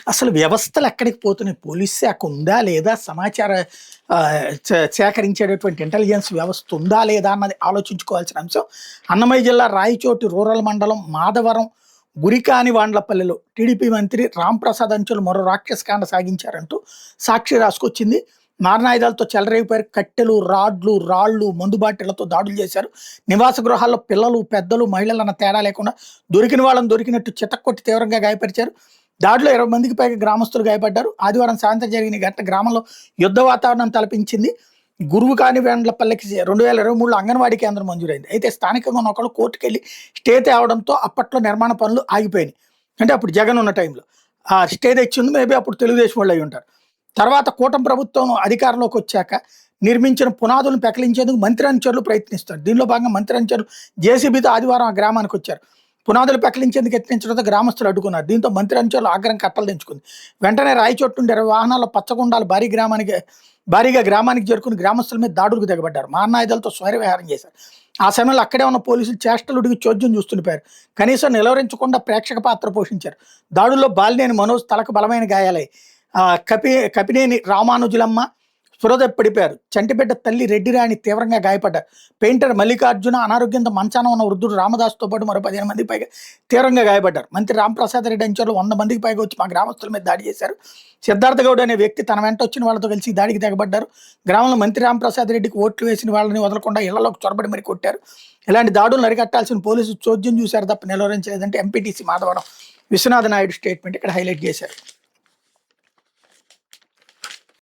అసలు వ్యవస్థలు ఎక్కడికి పోతున్నాయి? పోలీస్ శాఖ ఉందా లేదా? సమాచార సేకరించేటటువంటి ఇంటెలిజెన్స్ వ్యవస్థ ఉందా లేదా అన్నది ఆలోచించుకోవాల్సిన అంశం. అన్నమయ్య జిల్లా రాయచోటి రూరల్ మండలం మాధవరం గురికాని వాండ్లపల్లిలో టీడీపీ మంత్రి రాంప్రసాద్ అంచులు మరో రాక్షసకాండ సాగించారంటూ సాక్షి రాసుకొచ్చింది. మారణాయుధాలతో చెలరేగిపోయారు. కట్టెలు, రాళ్లు, మందు బాటిళ్లతో దాడులు చేశారు. నివాస గృహాల్లో పిల్లలు, పెద్దలు, మహిళలు అన్న తేడా లేకుండా దొరికిన వాళ్ళని దొరికినట్టు చితక్కొట్టి తీవ్రంగా గాయపరిచారు. దాడిలో 20 మందికి పైగా గ్రామస్తులు గాయపడ్డారు. ఆదివారం సాయంత్రం జరిగిన ఘటన గ్రామంలో యుద్ధ వాతావరణం తలపించింది. గురువు కాని వేండ్లపల్లికి 2023లో అంగన్వాడీ కేంద్రం మంజూరైంది. అయితే స్థానికంగా ఉన్న ఒకళ్ళు కోర్టుకెళ్ళి స్టే తేవడంతో అప్పట్లో నిర్మాణ పనులు ఆగిపోయినాయి. అంటే అప్పుడు జగన్ ఉన్న టైంలో ఆ స్టే తెచ్చింది మేబీ అప్పుడు తెలుగుదేశం వాళ్ళు అయి ఉంటారు. తర్వాత కూటమి ప్రభుత్వం అధికారంలోకి వచ్చాక నిర్మించిన పునాదులను పెకలించేందుకు మంత్రి అనుచరులు ప్రయత్నిస్తారు. దీనిలో భాగంగా మంత్రి అనుచరులు జేసీబీతో ఆదివారం ఆ గ్రామానికి వచ్చారు. పునాదులు పెకలించేందుకు యత్నించడంతో గ్రామస్తులు అడ్డుకున్నారు. దీంతో మంత్రి అనుచరులు ఆగ్రహం కట్టలు తెంచుకుంది. వెంటనే రాయచోటు నుండి 20 వాహనాల్లో పచ్చగుండాలు భారీగా గ్రామానికి చేరుకుని గ్రామస్తుల మీద దాడులకు దిగబడ్డారు. మారణాయుధాలతో స్వైర విహారం చేశారు. ఆ సమయంలో అక్కడే ఉన్న పోలీసులు చేష్టలుడికి చోద్యం చూస్తుండిపోయారు. కనీసం నిలవరించకుండా ప్రేక్షక పాత్ర పోషించారు. దాడుల్లో బాలినేని మనోజ్ తలకు బలమైన గాయాలై కపినేని రామానుజులమ్మ స్పృహ పడిపోయారు. చంటిబిడ్డ తల్లి రెడ్డిరాణి తీవ్రంగా గాయపడ్డారు. పెయింటర్ మల్లికార్జున, అనారోగ్యంతో మంచాన ఉన్న వృద్ధుడు రామదాస్తో పాటు మరో 15 మందికి పైగా తీవ్రంగా గాయపడ్డారు. మంత్రి రాంప్రసాద్ రెడ్డి అంచర్లు 100 మందికి పైగా వచ్చి మా గ్రామస్తుల మీద దాడి చేశారు. సిద్ధార్థ గౌడ్ అనే వ్యక్తి తన వెంట వచ్చిన వాళ్ళతో కలిసి దాడికి తెగబడ్డారు. గ్రామంలో మంత్రి రాంప్రసాద్ రెడ్డికి ఓట్లు వేసిన వాళ్ళని వదలకుండా ఇళ్లలోకి చొరబడి మరి కొట్టారు. ఇలాంటి దాడులు అరికట్టాల్సిన పోలీసులు చోద్యం చూశారు తప్ప నిలువరించలేదంటే ఎంపీటీసీ మాధవరం విశ్వనాథ నాయుడు స్టేట్మెంట్ ఇక్కడ హైలైట్ చేశారు.